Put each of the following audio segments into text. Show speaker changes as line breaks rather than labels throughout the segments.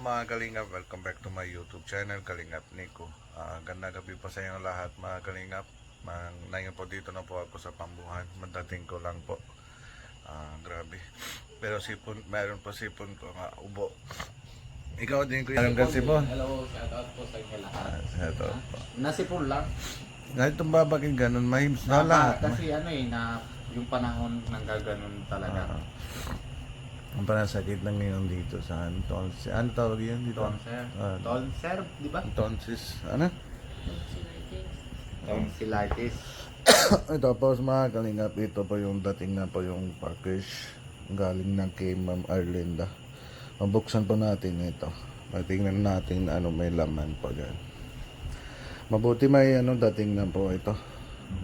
mga Kalingap, welcome back to my YouTube channel, Kalingap Nico. Ganda gabi po sa inyo lahat mga Kalingap. Ngayon po dito na po ako sa Pambuhan, madating ko lang po. Grabe. Pero sipon, meron po sipon ko nga ubo. Ikaw din ko yung sipon.
Hello, shout out po sa inyo lahat.
Ito po.
Nasipon lang.
Kahit itong babagin ganun, mahims na lahat.
Kasi na yung panahon nang gaganon talaga.
Ang panasakit lang ngayon dito sa tonsils. Ano tawag yun dito?
Tonser, di ba?
Tonsils. Ano?
Tonsillitis.
Ito po mga Kalingap, ito po yung dating na po yung package galing ng kay Ma'am Arlinda. Mabuksan po natin ito. Tingnan natin ano may laman po dyan. Mabuti may dating na po ito.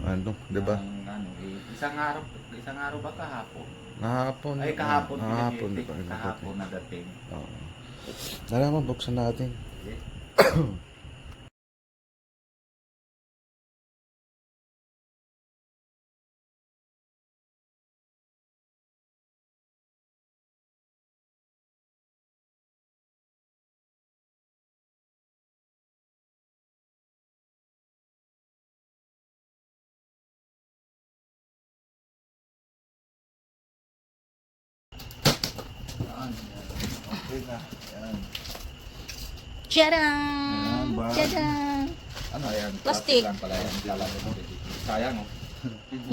Ano, di ba?
Isang araw ba kahapon?
Kahapon.
Ay, kahapon.
Kahapon
Na dating.
Oo. Tara, mabuksan natin. Okay na. Yan.
Tadaan!
Ayan,
Tadaan!
Ano yan?
Plastic.
Lang pala yan. Sayang oh.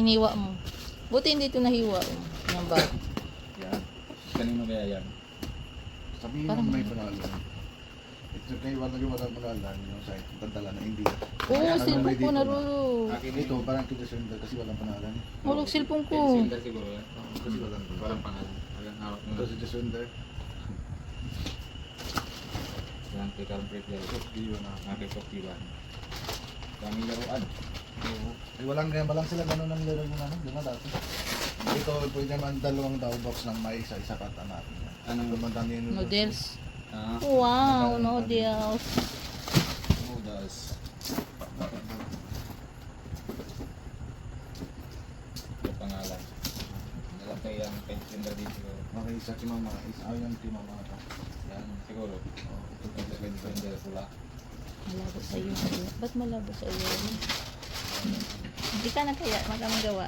Hiniwa mo. Buti hindi ito nahiwa. Yan ba?
Yan. Kanino kaya yan?
Sabihin mo may pangalan. Ito kayo walang pangalan. Yung site, pantala na hindi.
Oo, silpong ko na rin.
Akin
Ito, parang kinasunda kasi walang pangalan.
Hulog silpong ko.
Sender siguro yan.
Kasi walang pangalan.
Walang pangalan. Walang hawak mo.
Ito si Jasunda.
Yan, kay Calvert yan.
Yun na.
Kay Tokiwan. Daming laruan.
Eh, walang sila ganun ng laro mo namin. Di ba dati? Ito, pwede naman dalawang daw box ng mais sa isa pata natin.
Anong
lumantang yun?
Noodles.
Ah,
Wow, noodles.
noodles. Yung pangalan. Alam ko yung sender din siguro.
Okay, isa si mama. Isa yung si mama ka.
Yan, siguro. Ito yung sender pula.
Malabo sa iyo. Ba't malabo sa iyo? Hindi ka na kaya. Magamang gawa.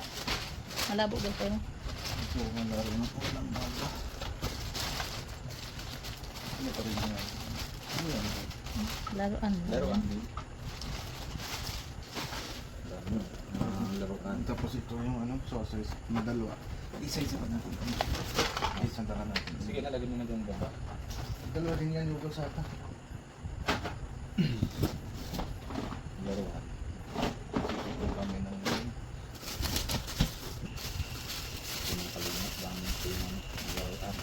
Malabo ba ito?
Ito, malaro na po lang bago. Ano pa rin yan? Ano yan?
Laruan.
Laruan din. Laruan.
Tapos ito yung sausage. Madalwa. Isa-isa pa natin. Isang taka natin.
Sige, nalagyan mo na doon ba?
Dalawa din yan yung sata.
Laruan.
Ito kami ng
Pinakalimot lang yung laruan.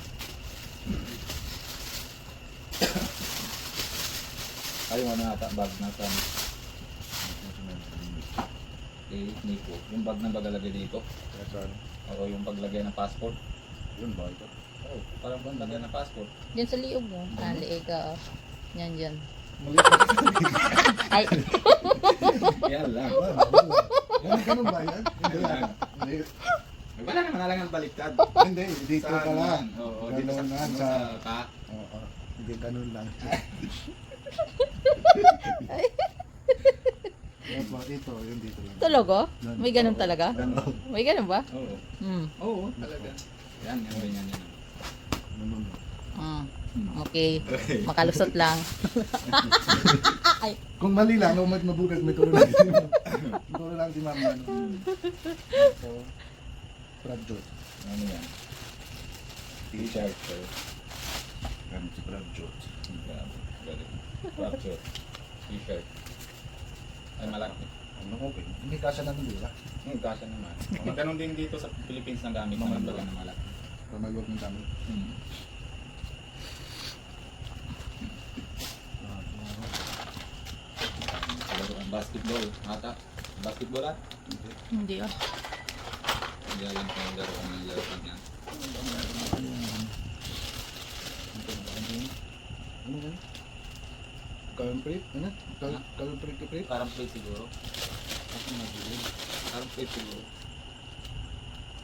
Ayaw mo na ata bag na sa Nico. Yung bag na bagalagay dito. O yung paglagay ng passport.
yun ba ito?
Oh, parang paglagay ng passport.
Diyan sa liog mo. Liig ka. Yan, yan.
Mali pa.
Ay,
Yan lang.
Ganun ba yan? Hindi lang. Hindi.
Wala naman alangan baliktad.
Hindi, dito pala.
Oo, dito
Ganun
sa
lang sa...
ka.
Oo, hindi ganun lang. Ito, yun dito lang.
talaga? May ganun talaga?
Ganun.
May ganun ba?
Oo.
Hmm.
Oo, talaga. Yan, yan.
Ganun.
Okay. Makalusot lang. Ay.
Kung mali lang, kung mabugat, may turo lang. Turo lang si mama. So, Prabjot.
Ano yan? T-shirt.
Gamit si Prabjot.
Fracture. T-shirt. Ay, malaki.
Ano okay? Hindi kasya natin dito ba?
Kasya naman. Ganun din dito sa Philippines na gamit ng baga na malaki.
Para mag-work ng dami.
Basketball. Ata. Basketball at?
Hindi ah.
Hindi alam ko yung laruan yan.
Ano yan? Kalamprate? Ano? Kalamprate?
Parang plate siguro. Parang plate siguro.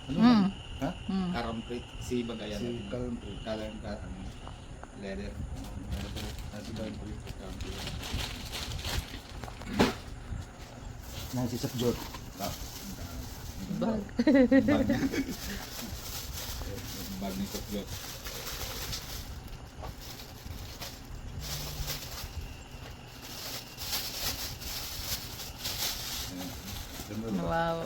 Ano?
Hmm.
Ha?
Hmm.
Karam plate. Si Bagayan.
Si Kalamprate.
Leather.
Nasi Sapjot.
Bag.
Bag ni Sopjot.
Wow.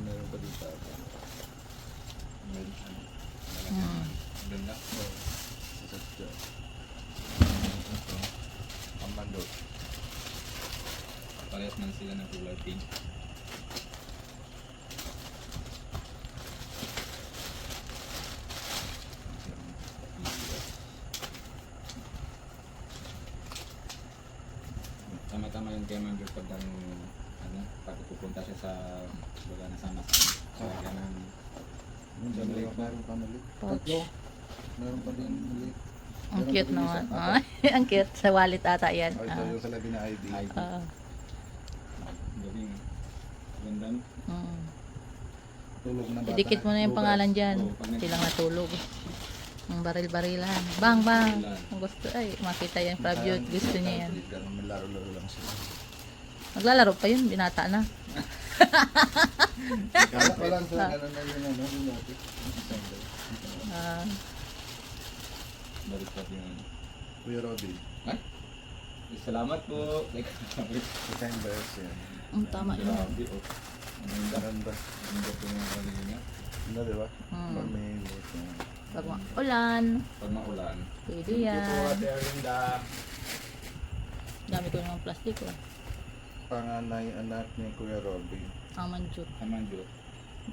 Meron pa dito.
Hmm.
Ganda.
Nasi Sapjot. Pamandot.
Parehas man sila ng kulay pink. Tama-tama yung kay Mangger pag pag pupunta siya sa baga na sama sa kaya ng
Meron pa mali.
Pouch.
Tatlo. Meron pa din mali.
Ang cute naman. Ay, ang cute. Sa wallet ata yan.
Oh, ito yung sa labi na ID.
Ah.
gawing ganda no?
Tulog na bata.
Idikit mo na yung pangalan dyan.
Oo, pag nag-
Silang natulog. Ang baril-barilan. Bang, bang. Ang gusto, ay, makita yan. Prabyut, gusto niya yan.
May laro-laro lang sila.
Maglalaro pa yun, binata na.
Kaya pa lang sa ano na yun, ano, yung dati.
Ah,
Baliktad yung
Kuya Robin.
Ay! Salamat po!
December yan.
ang tama yun.
Grabe oh. Ang ganda.
Ganda.
Ang ganda po yung kalinga.
Ganda, di ba?
Hmm.
Pamilot.
Pag ulan,
Pag maulan.
pwede yan.
Erlinda.
Dami ko ng plastic. Oh.
Panganay anak ni Kuya Robin.
Ang manjut.
Naman Diyos.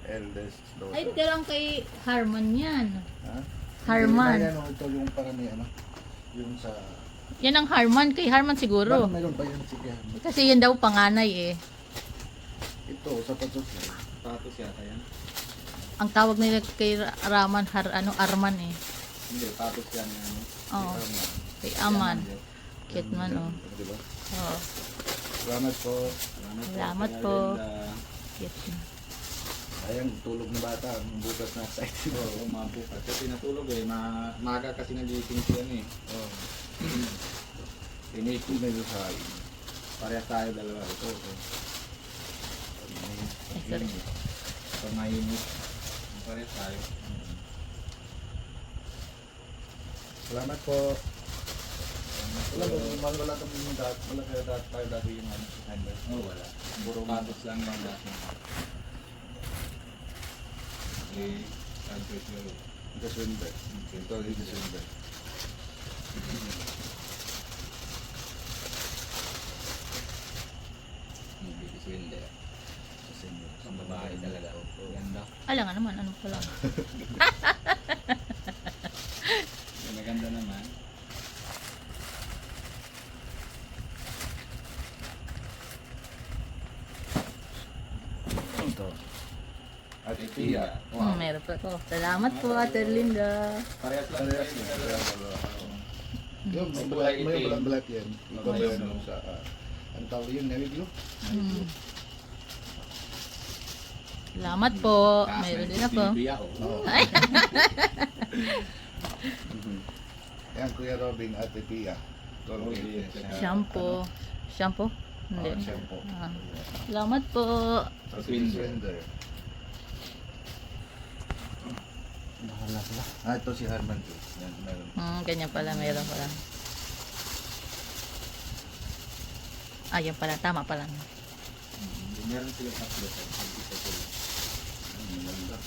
Eldest daughter.
Ay, hindi lang kay Harman yan.
Ha?
Harman.
Ayan, ito yung parang may ano. Yung sa...
Yan ang Harman. Kay Harman siguro.
Bakit mayroon pa yun si Kuya?
Kasi yan daw panganay eh.
Ito, sapatos na.
Status yata yan.
Ang tawag nila kay Raman, Arman eh.
Hindi, status yan. Ano.
Oo.
Tama.
Kay Aman. Cute man oh.
Di ba?
Oo.
Salamat po.
Salamat po.
Erlinda.
Cute.
Ayang tulog na bata. Bukas na excited.
Oo, mabukas. Kasi natulog eh. Maga kasi nagising siya eh.
Oh.
Tinake.
Medyo sa akin.
Parehas tayo dalawa. Ito.
Ay, sorry.
Pag mainit. Parehas tayo.
Salamat po. Wala kami yung dati. Wala kaya dati tayo dati yung ano.
Oh, wala. Puro patos lang yung dati. Okay. Address yun.
December. Ito yung December.
Hindi swinde.
December.
Ang babae talaga. Ganda.
Ala nga naman, ano pala.
Maganda naman.
Ito. At
Ikea.
Meron pa ko. Salamat po, Ate Linda.
Parehas lang.
Parehas
tayo.
na. Yung
May
balat,
kulay
may
itim.
balat yan. Ito ba
May
yan
blue.
sa... Ang tawag yun, navy blue?
Hmm. Salamat po.
Taas
Meron
na
din
yung
ako.
Silvia, oh.
Oo. Yan, Kuya Robin at Pia.
Colgate.
Shampoo. Shampoo? Hindi.
Shampoo.
Ah. Salamat po.
Swindler. Bahala sila. Ito si Harman. Yan, meron.
Ganyan pala. Meron pala. Yan pala. Tama pala.
Meron sila tatlo.
Maganda.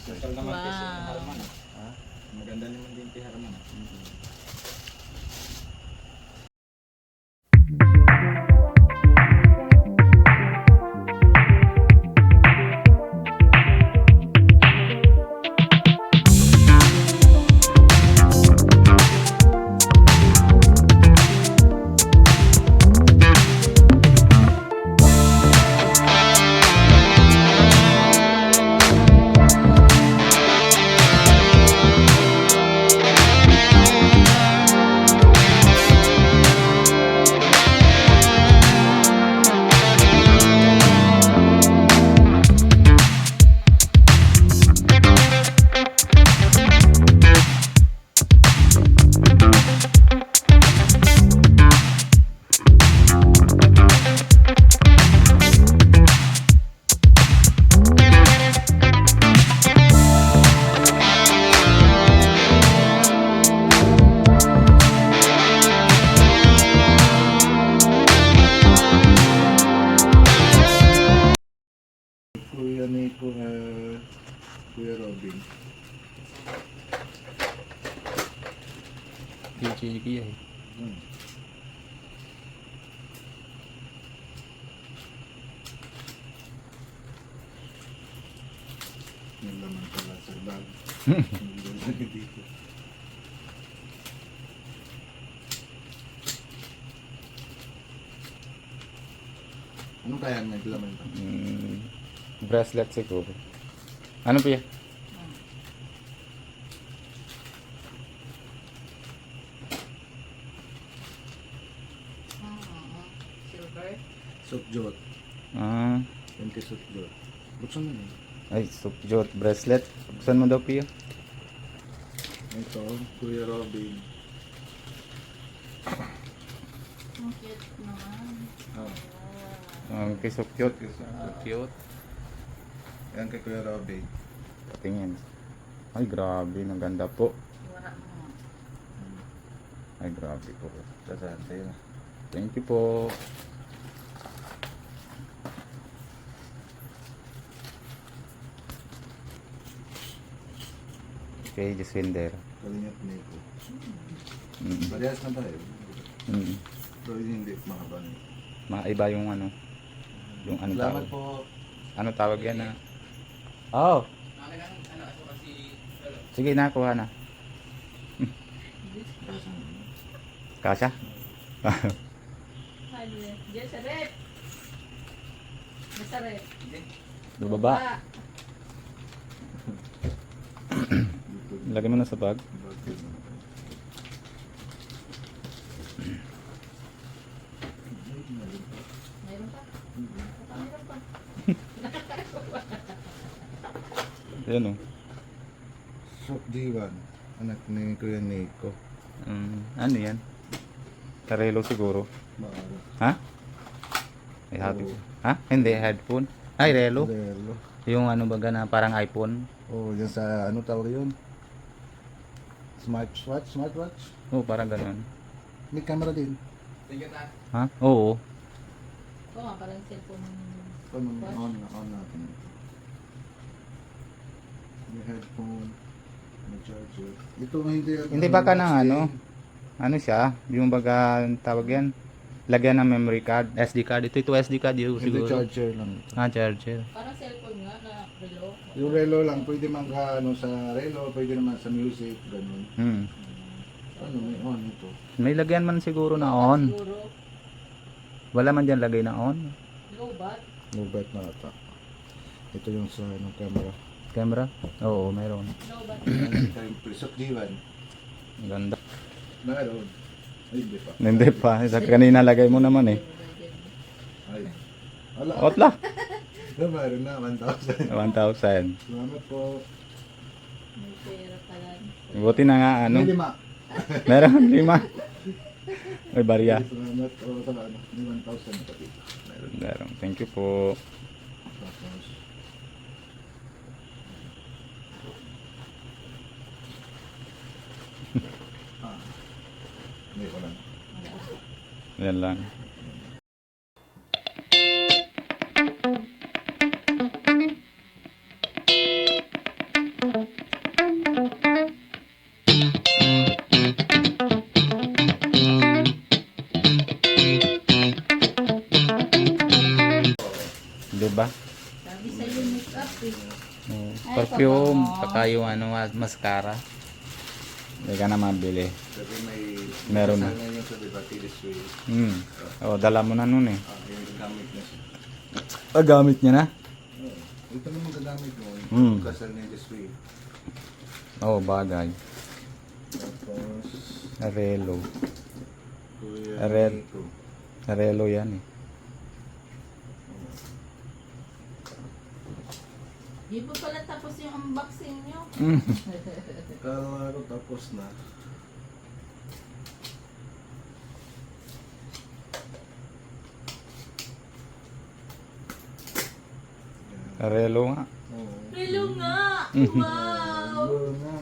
Social naman kasi
Wow.
ang Harman.
Ha?
Maganda naman din si Harman.
Pia eh.
Hmm. Yung laman pala sa bag. Hindi lagi dito. Anong kaya may laman pa?
Bracelet siguro. Ano Pia?
Silver.
Sukjot.
Ah,
20 sukjot. Buksan mo yun.
ay, sukjot bracelet. Buksan mo daw Pia.
Ito, Kuya Robin.
Ang cute naman.
Oh.
Okay, so cute. So cute.
Yan kay Kuya Robin.
Tingin. Ay, grabe. Ang ganda po.
Wala mo.
Ay, grabe po.
Sasante na.
Thank you po. Okay, Jaswinder.
Kalingap Nico.
Mm.
Parehas na tayo.
Mm.
Pero hindi mahaba na.
Maiba yung ano. Yung ano
Salamat
tawag.
po.
Ano tawag yan na? Oh. Sige, nakuha na. Kasha?
Hardware. Diyan sa rep. Nasa rep.
Baba. Lagay mo na sa bag.
Mayroon pa. Mayroon pa.
Yan o.
Sok Diwan. Anak ni Kuya Nico.
Ano yan? Karelo siguro.
Maara.
Ha? Ay, hati. Ha? Hindi, headphone. Ay, relo.
Relo.
Yung ano baga na parang iPhone.
Oh, yan sa ano tawag yun? Smartwatch? Smartwatch?
Oo, parang ganun.
May camera din.
Ha? Oo.
Oo nga, parang cellphone.
On natin. May headphone. May charger. Ito hindi.
Hindi baka ng ano? Ano siya? Yung baga tawag yan? Lagyan ng memory card, SD card. Ito SD card yun
Hindi
siguro.
charger lang ito.
Ah, charger.
Parang cellphone nga na relo.
Yung relo lang, pwede man ka ano, sa relo, pwede naman sa music, ganun. Ano, may on ito.
May lagyan man siguro na on.
Siguro.
Wala man dyan lagay na on.
Low bat.
Mobile na ata. Ito yung sa ano, camera.
Camera? Oo, mayroon.
Low bat.
Time presok diwan.
Ang ganda.
Meron. Ay, hindi pa.
Hindi pa. Sa kanina lagay mo naman eh.
Ay. Ala.
Otla.
Meron na, 1,000.
1,000.
Salamat po.
May pera pala.
Buti na nga ano.
May 5.
Meron 5. May barya.
Salamat po sa ano. May 1,000 na pati. Meron.
Meron. Thank you po.
Tapos. Ah. Hindi ko lang.
Yan lang. Diba?
Sabi sa'yo make-up eh.
Perfume, saka yung ano, mascara. Hindi ka na mabili.
Sabi may...
Meron na.
Sana yung sa diba, Tilisway.
Oh, dala mo na nun eh.
Ah, yung gamit niya siya.
Ah, gamit niya na?
Ito naman gagamit mo.
Mm.
Kasal ni Tilisway.
Oh, bagay.
Tapos...
Arelo.
Kuya
Arel.
Nico.
Arelo yan eh.
Di ba pala tapos yung unboxing nyo?
Kalaro tapos na.
Arelo nga.
Oo.
Relo nga! Wow!
Tatlo na.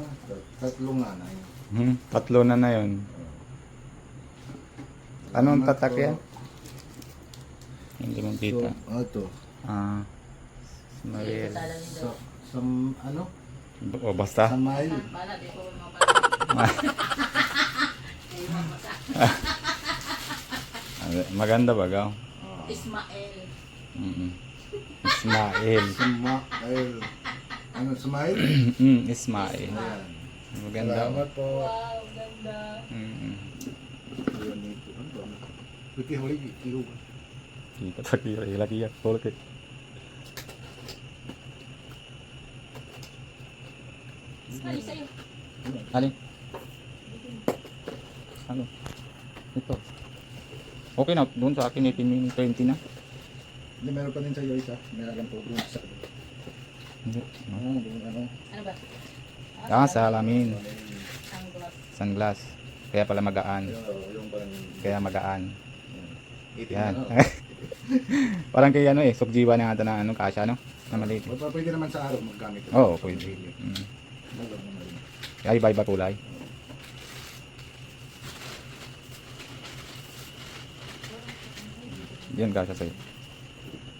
Tatlo nga na yun.
3 na yun. Anong tatak yan? Hindi mo kita.
So, ito.
Ah, Mariel.
Sa, sa, ano?
O basta.
Sa mile.
Bala, di ko mapala.
Maganda ba, gaw?
Ismael.
Ismail.
Smile. Ano, smile?
Ismail.
Ayan.
Maganda.
Salamat po.
Wow, ganda.
Ayan, ito. Ano ba? Pwede huli, ikiho.
Kita takira, lagi ya, boleh.
Ay, sa'yo.
Alin? Ano? Ito. Okay na, doon sa akin 18:20 na.
Hindi, meron pa din sa'yo isa. Meron po doon sa...
Hindi.
doon ano.
Ano ba?
Ah, salamin.
Sunglass.
Sunglass. Kaya pala magaan.
Yung parang...
Kaya magaan.
18
Yan.
na.
Parang kay ano eh, sukjiwa na ata na ano, kasya no? Na maliit.
Pwede naman sa araw maggamit.
Oo, pwede. Ay, iba-iba kulay. Yan kasya sa'yo.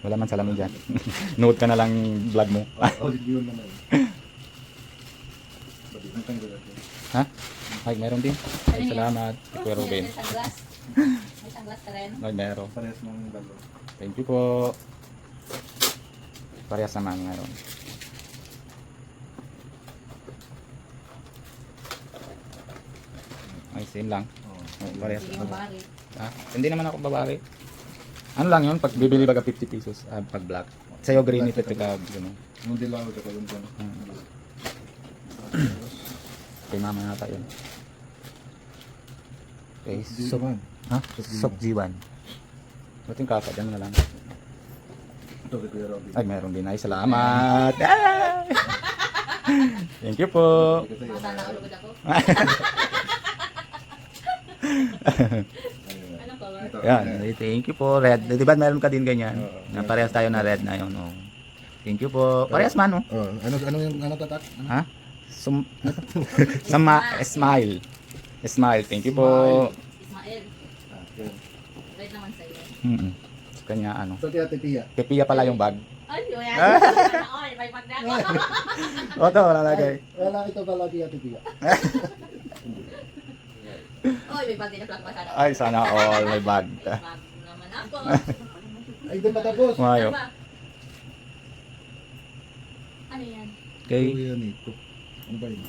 Wala man salamin dyan. Note ka na lang vlog mo.
Yun naman. Ang tanggol natin.
Ha? Ay, meron din. Ay, salamat. Kuya Ruben.
May sunglass. May sunglass ka rin.
Ay, meron.
Parehas ng bago.
Thank you po. Parehas naman meron. Ay, same lang. Oh, parehas.
Sige, mabari.
Ah, hindi naman ako babari. Ano lang yun, pag bibili baga 50 pesos, pag black. Sa'yo green ito, tika, gano'n.
Nung dilaw, tsaka yung ano.
Kay mama nata yun. Okay,
Di naman.
ha? Sok G1. Ba't yung kaka, dyan na lang.
Ito kay Kuya Robby.
Ay, meron din. Ay, salamat. Ay! Thank you po.
Ito sa'yo.
Sana ulugod ako. Ano color?
Ito.
Yan, thank you po. Red. Di ba meron ka din ganyan?
Oo.
Na parehas tayo na red na yun. Oh. Thank you po. Parehas man, oh.
Oh, ano yung ano tatak? Ano?
Ha? Smile. Smile. Thank you po.
Ismael.
Yan.
Red naman sa'yo.
Sa kanya, ano.
Sa Ate Pia.
Kay Pia pala yung bag.
Ay, yun yan. Ay, may pagdako.
O, ito, wala lagay.
Wala ito pala kay Ate Pia.
Oy, may pagdako na sana.
Ay, sana all may bag.
Bag naman ako.
Ay, di pa tapos.
Mayo.
Ano ba? Ano yan?
Okay.
Kuya Nico. Ano ba yun?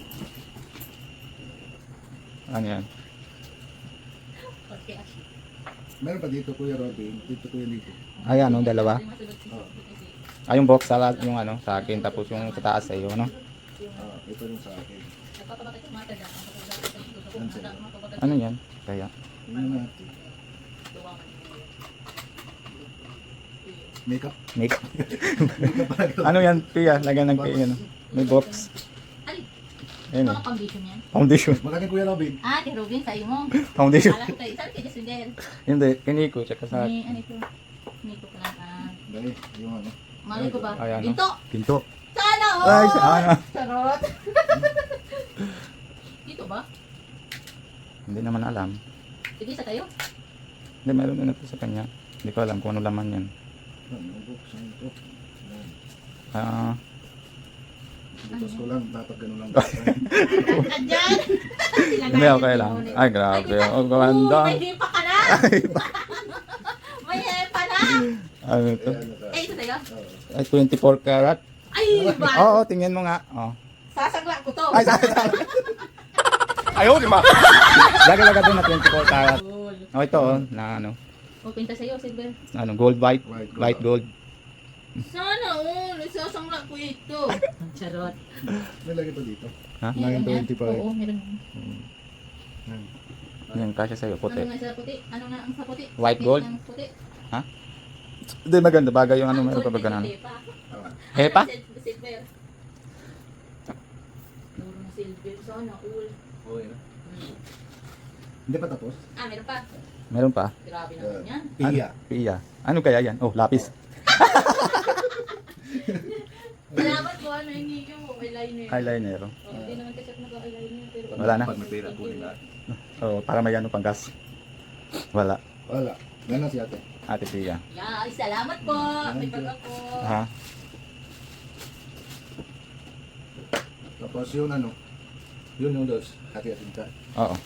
Ano yan?
Okay.
Meron pa dito Kuya Robby. Dito Kuya Nico.
Ay, ano, dalawa.
Oh.
Ay, yung box salad, yung ano, sa akin. Tapos yung sa taas sa iyo, no?
Ito yung sa akin.
Ano yan? Kaya.
Ano natin? Makeup.
Make.
Makeup pala ito.
Ano yan, Pia? Lagyan ng Pia, ano? May box.
Ay,
Ayun,
mga
eh.
foundation yan.
Foundation.
Magaling Kuya Robby.
Ah, kay Robin, sa'yo mo.
Foundation.
Alam ko tayo. Sabi kay Jasmine.
Hindi, kiniko, tsaka sa...
Ni, ano ito? Nito ko lang.
Dahil, yung ano.
Malay ko ba?
Ay, ano?
Ginto!
Pinto.
Sana all!
Ay, sana.
Charot! Dito ba?
Hindi naman alam.
Sige, sa tayo?
Hindi, meron na ito sa kanya. Hindi ko alam kung ano laman yan.
Ano buksan ito? Yan.
Ah,
Bukas ko lang. Dapat ganun lang.
Nandyan!
hindi, okay lang. Ay, grabe. Oh, ganda.
May hipa ka na! May hipa na!
Ano ito?
Eh, ito tayo?
Ay, 24 karat.
Ay, ba?
Oo, tingnan mo nga. Oh.
Sasagla ko to.
Ay, sabi. Ayaw, di ba? Lagi-laga doon na 24 karat.
Cool.
Oh, ito, oh, na ano.
O, pinta sa'yo, silver.
Ano, gold white. White gold.
Sana all! Isasangla ko ito. Charot.
May lagi pa dito.
Ha?
Meron yan?
925.
Oo, meron.
Yan, kasya sa'yo,
Ano
puti.
nga sa puti? Ano nga ang sa puti?
White
Pink
gold?
ng puti.
Hindi, maganda. Bagay yung ano,
Ang
meron pa
gold,
ba ganun?
may hipa.
Hepa?
Ano, silver. Puro na silver. Sana all.
Okay na. Hindi pa tapos?
Ah, meron pa.
Meron pa?
Grabe naman yan.
Pia.
Pia. Ano kaya yan? Oh, lapis.
Salamat ko, ano, hindi ko eyeliner.
Eyeliner.
Oh, hindi naman kasi ako nag-eyeliner. Pero
Wala na.
Pag may pera, kunin lahat.
Oh, para may ano pang gas. Wala.
Wala. Ganun si ate.
Ate Pia.
Yeah, ay, salamat po. May pag ako.
Ha?
Tapos yun ano. Yun yung dos. Hati-hatin ka.
Oo.